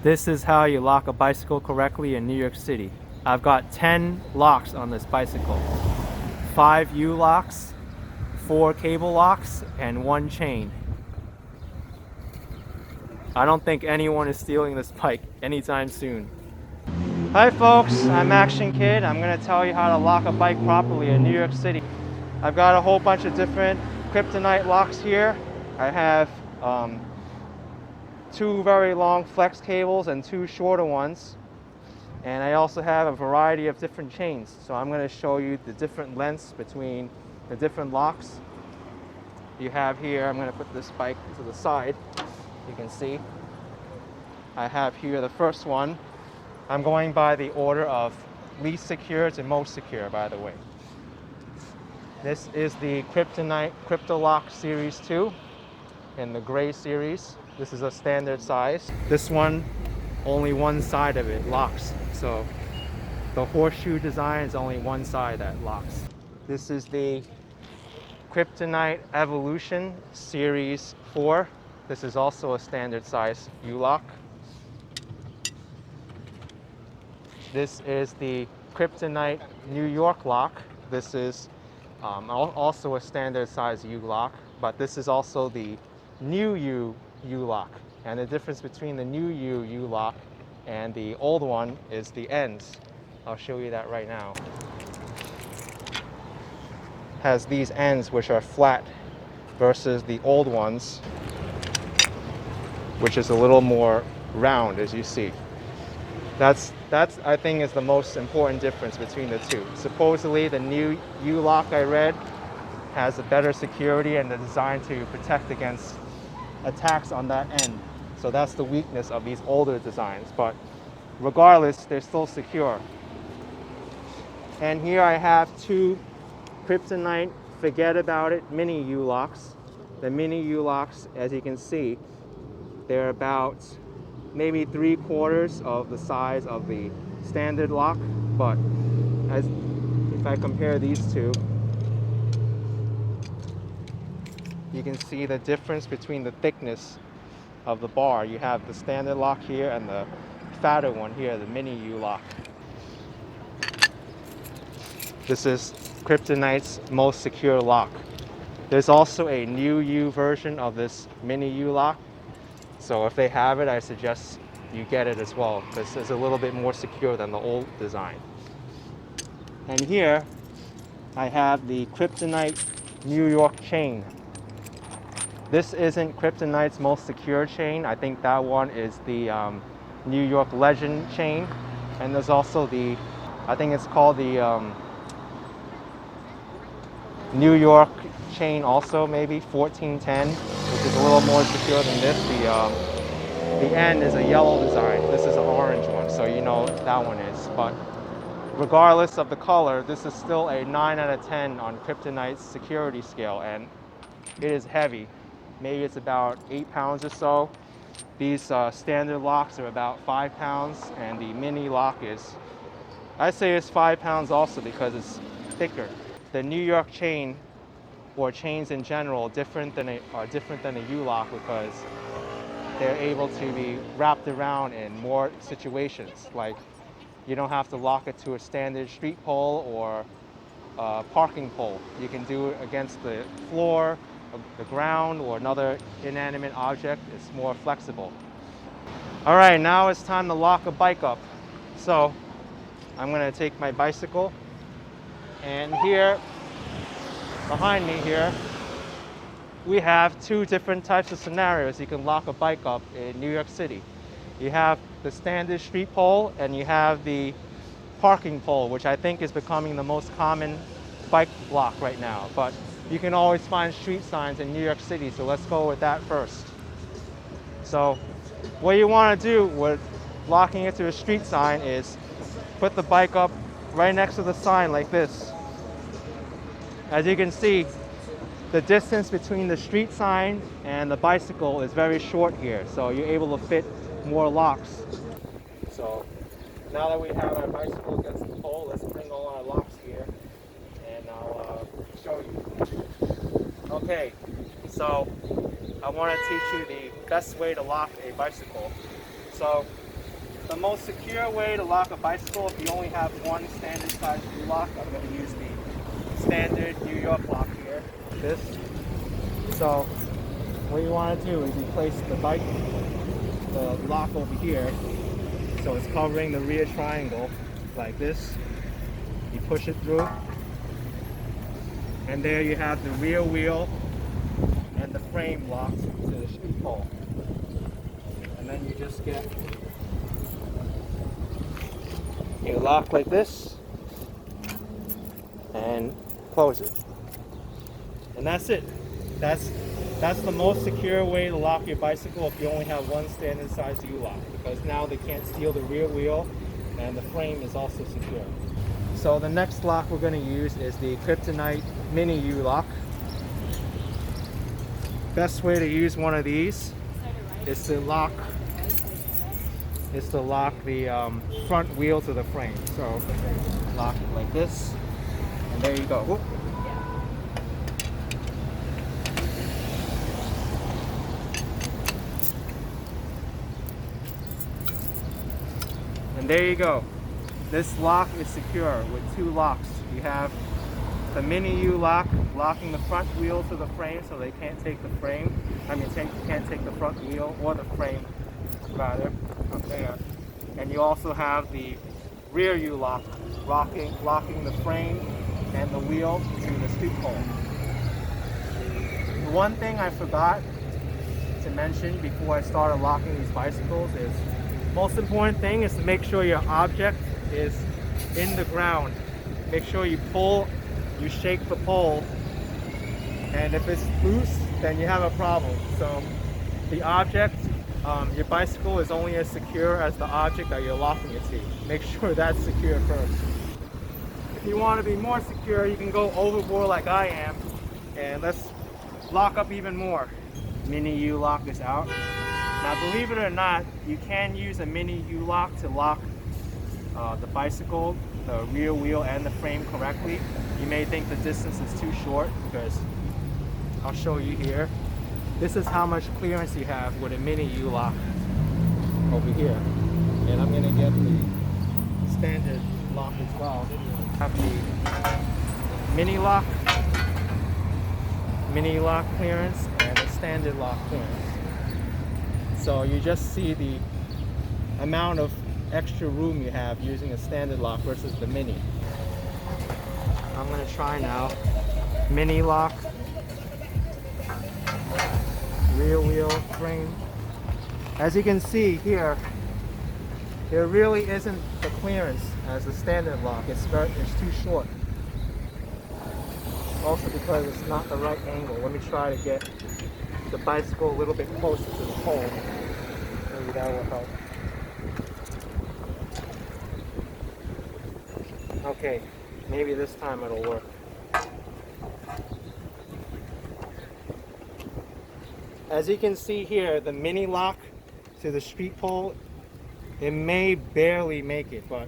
This is how you lock a bicycle correctly in New York City. I've got 10 locks on this bicycle. 5 ULocks, 4 cable locks, and 1 chain. I don't think anyone is stealing this bike anytime soon. Hi folks, I'm Action Kid. I'm going to tell you how to lock a bike properly in New York City. I've got a whole bunch of different Kryptonite locks here. I have 2 very long flex cables and 2 shorter ones. And I also have a variety of different chains. So I'm going to show you the different lengths between the different locks. You have here, I'm going to put this bike to the side. You can see I have here the first one. I'm going by the order of least secure to most secure, by the way. This is the KryptoLok Series 2 in the gray series. This is a standard size. This one, only one side of it locks. So the horseshoe design is only one side that locks. This is the Kryptonite Evolution Series 4. This is also a standard size ULock. This is the Kryptonite New York lock. This is also a standard size ULock, but this is also the new ULock. And the difference between the new ULock and the old one is the ends. I'll show you that right now. Has these ends which are flat versus the old ones, which is a little more round, as you see. That's I think is the most important difference between the two. Supposedly the new ULock I read has a better security and the design to protect against attacks on that end. So that's the weakness of these older designs, but regardless, they're still secure. And here I have 2 Kryptonite Fahgettaboudit Mini ULocks. The Mini ULocks, as you can see, they're about maybe 3/4 of the size of the standard lock, but if I compare these two, you can see the difference between the thickness of the bar. You have the standard lock here and the fatter one here, the Mini ULock. This is Kryptonite's most secure lock. There's also a new U version of this Mini ULock. So if they have it, I suggest you get it as well. This is a little bit more secure than the old design. And here I have the Kryptonite New York chain. This isn't Kryptonite's most secure chain. I think that one is the New York Legend chain. And there's also the, I think it's called the New York chain also, maybe 1410, which is a little more secure than this. The end is a yellow design. This is an orange one, so you know that one is. But regardless of the color, this is still a 9 out of 10 on Kryptonite's security scale, and it is heavy. Maybe it's about 8 pounds or so. These standard locks are about 5 pounds, and the mini lock is, I say it's 5 pounds also because it's thicker. The New York chain, or chains in general, are different than a ULock because they're able to be wrapped around in more situations. Like, you don't have to lock it to a standard street pole or a parking pole. You can do it against the floor, the ground, or another inanimate object. It's more flexible. All right, now it's time to lock a bike up. So I'm going to take my bicycle, and here behind me here we have 2 different types of scenarios you can lock a bike up in New York City. You have the standard street pole and you have the parking pole, which I think is becoming the most common bike lock right now. But you can always find street signs in New York City, so let's go with that first. So what you want to do with locking it to a street sign is put the bike up right next to the sign like this. As you can see, the distance between the street sign and the bicycle is very short here, so you're able to fit more locks. So now that we have our bicycle against the pole, let's bring all our locks here and I'll show you. Okay, so I want to teach you the best way to lock a bicycle. So the most secure way to lock a bicycle, if you only have one standard size ULock, I'm going to use the standard New York lock here, this. So what you want to do is you place the lock over here, so it's covering the rear triangle like this. You push it through, and there you have the rear wheel and the frame locked to the street pole. And then you just get your lock like this and close it. And that's it. That's the most secure way to lock your bicycle if you only have one standard size ULock, because now they can't steal the rear wheel and the frame is also secure. So the next lock we're going to use is the Kryptonite Mini ULock. Best way to use one of these is to lock the front wheel to the frame. So lock it like this, and there you go. Whoop. And there you go. This lock is secure with two locks. You have the Mini ULock locking the front wheel to the frame, so they can't take the frame. Can't take the front wheel or the frame, rather, up there. And you also have the rear ULock locking the frame and the wheel to the street pole. The one thing I forgot to mention before I started locking these bicycles is, most important thing is to make sure your object is in the ground. Make sure you shake the pole, and if it's loose, then you have a problem. So the object, your bicycle is only as secure as the object that you're locking it to. Make sure that's secure first. If you want to be more secure, you can go overboard like I am, and let's lock up even more. Mini ULock is out. Now, believe it or not, you can use a Mini ULock to lock the bicycle, the rear wheel, and the frame correctly. You may think the distance is too short, because I'll show you here. This is how much clearance you have with a Mini ULock over here. And I'm going to get the standard lock as well. Have the Mini lock clearance, and the standard lock clearance. So you just see the amount of extra room you have using a standard lock versus the Mini. I'm going to try now. Mini lock, rear wheel, frame. As you can see here, there really isn't the clearance as the standard lock. It's too short. Also because it's not the right angle. Let me try to get the bicycle a little bit closer to the pole. Maybe that will help. Okay, maybe this time it'll work. As you can see here, the Mini lock to the street pole, it may barely make it, but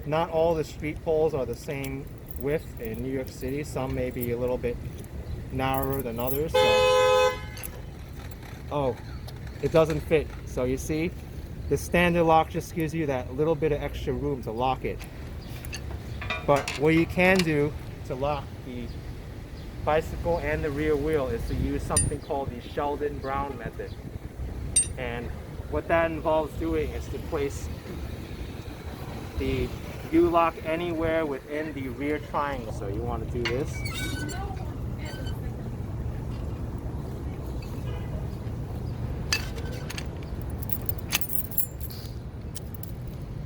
not all the street poles are the same width in New York City. Some may be a little bit narrower than others. So, oh, it doesn't fit. So you see, the standard lock just gives you that little bit of extra room to lock it. But what you can do to lock the bicycle and the rear wheel is to use something called the Sheldon Brown method. And what that involves doing is to place the ULock anywhere within the rear triangle. So you want to do this.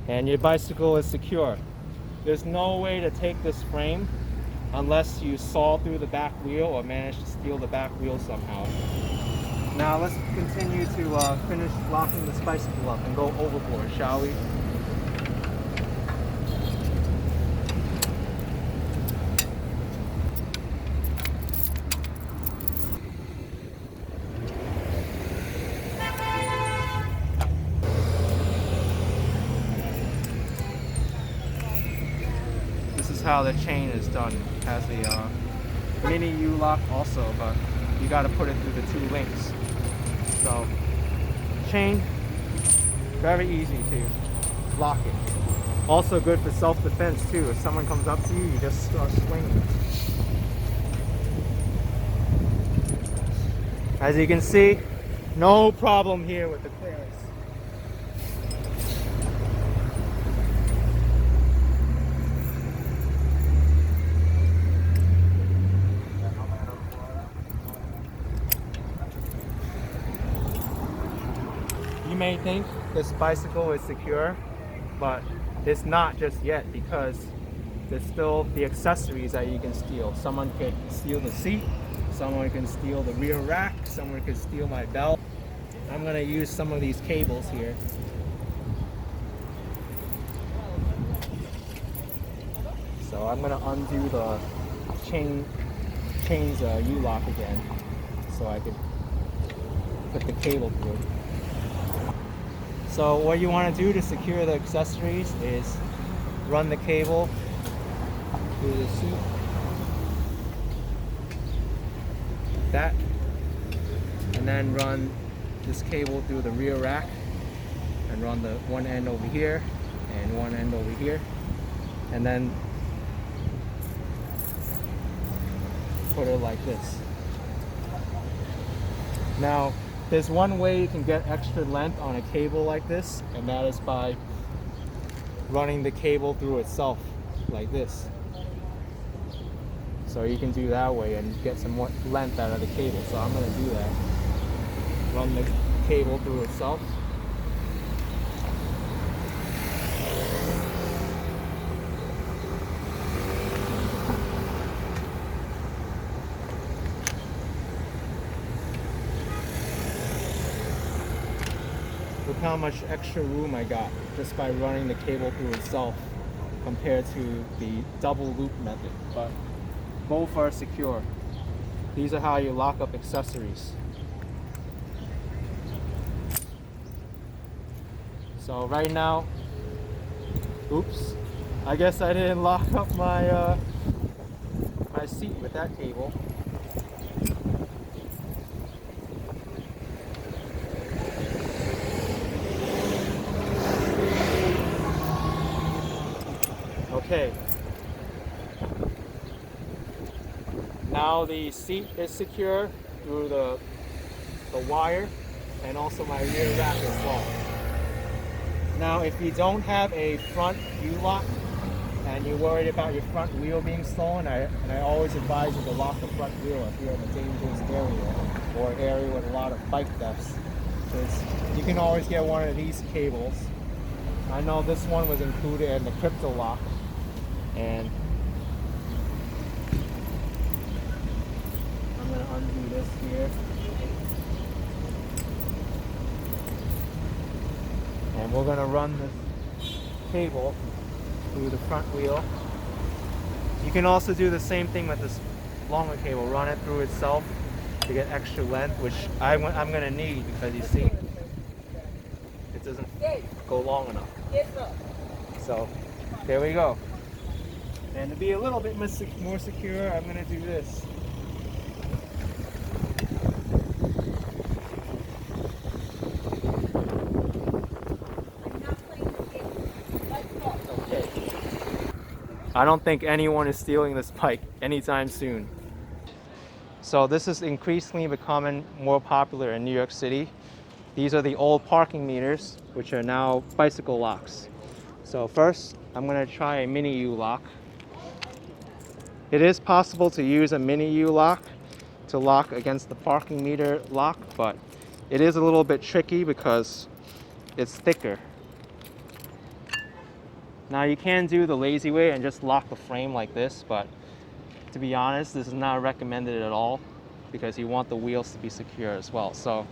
And your bicycle is secure. There's no way to take this frame unless you saw through the back wheel or manage to steal the back wheel somehow. Now let's continue to finish locking this bicycle up and go overboard, shall we? How the chain is done. It has the Mini ULock also, but you got to put it through the two links. So chain, Very easy to lock it. Also good for self-defense too. If someone comes up to you, you just start swinging. As you can see, no problem here with the clearance. You may think this bicycle is secure, but it's not just yet, because there's still the accessories that you can steal. Someone could steal the seat, someone can steal the rear rack, someone could steal my belt. I'm gonna use some of these cables here. So I'm gonna undo the chain's ULock again, so I could put the cable through. So what you want to do to secure the accessories is run the cable through the seat, like that, and then run this cable through the rear rack, and run the one end over here and one end over here, and then put it like this. Now, there's one way you can get extra length on a cable like this, and that is by running the cable through itself like this. So you can do that way and get some more length out of the cable. So I'm going to do that. Run the cable through itself. Look how much extra room I got just by running the cable through itself compared to the double loop method, but both are secure. These are how you lock up accessories. So right now, oops, I guess I didn't lock up my my seat with that cable. Okay, now the seat is secure through the wire, and also my rear rack as well. Now if you don't have a front ULock and you're worried about your front wheel being stolen, I always advise you to lock the front wheel if you're in a dangerous area or an area with a lot of bike thefts, because you can always get one of these cables. I know this one was included in the KryptoLok. And I'm going to undo this here. And we're going to run this cable through the front wheel. You can also do the same thing with this longer cable. Run it through itself to get extra length, which I'm going to need, because you see, it doesn't go long enough. So there we go. And to be a little bit more secure, I'm going to do this. Okay. I don't think anyone is stealing this bike anytime soon. So this is increasingly becoming more popular in New York City. These are the old parking meters, which are now bicycle locks. So first, I'm going to try a mini ULock. It is possible to use a mini ULock to lock against the parking meter lock, but it is a little bit tricky because it's thicker. Now you can do the lazy way and just lock the frame like this, but to be honest, this is not recommended at all because you want the wheels to be secure as well. So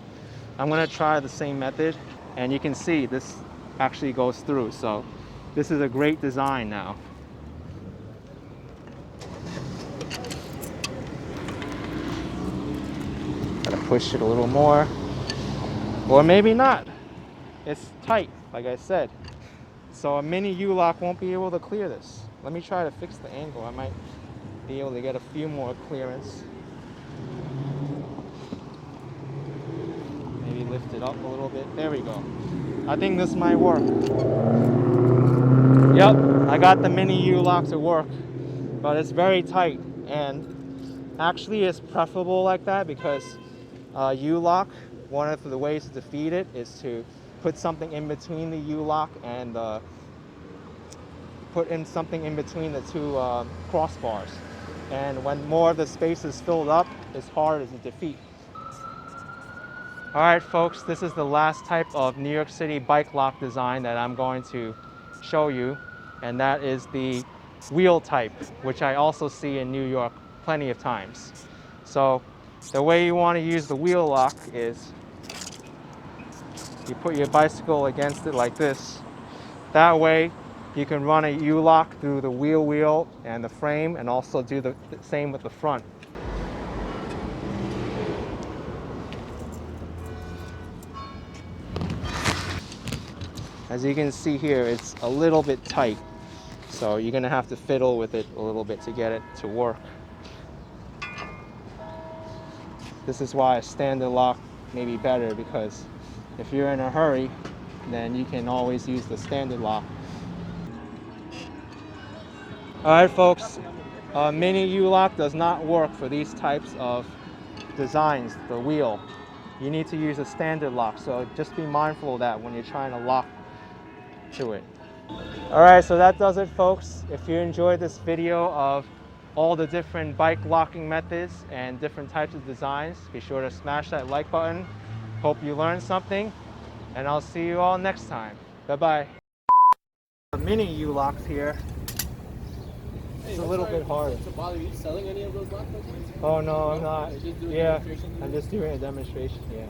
I'm going to try the same method, and you can see this actually goes through. So this is a great design now. Gotta push it a little more, or maybe not. It's tight, like I said. So a mini ULock won't be able to clear this. Let me try to fix the angle. I might be able to get a few more clearance. Maybe lift it up a little bit. There we go. I think this might work. Yep, I got the mini ULock to work, but it's very tight, and actually it's preferable like that because ULock, one of the ways to defeat it is to put something in between the ULock and put in something in between the two crossbars. And when more of the space is filled up, it's harder to defeat. All right, folks, this is the last type of New York City bike lock design that I'm going to show you, and that is the wheel type, which I also see in New York plenty of times. So the way you want to use the wheel lock is you put your bicycle against it like this. That way you can run a ULock through the wheel and the frame, and also do the same with the front. As you can see here, it's a little bit tight, so you're gonna have to fiddle with it a little bit to get it to work. This is why a standard lock may be better, because if you're in a hurry, then you can always use the standard lock. All right, folks, mini ULock does not work for these types of designs, the wheel. You need to use a standard lock, so just be mindful of that when you're trying to lock to it. All right, so that does it, folks. If you enjoyed this video of all the different bike locking methods and different types of designs, be sure to smash that like button. Hope you learned something, and I'll see you all next time. Bye-bye. The mini ULocks here. It's a little bit hard. To bother you selling any of those locks? Oh no, I'm not. You're just doing Yeah, demonstration? I'm just doing a demonstration. Yeah.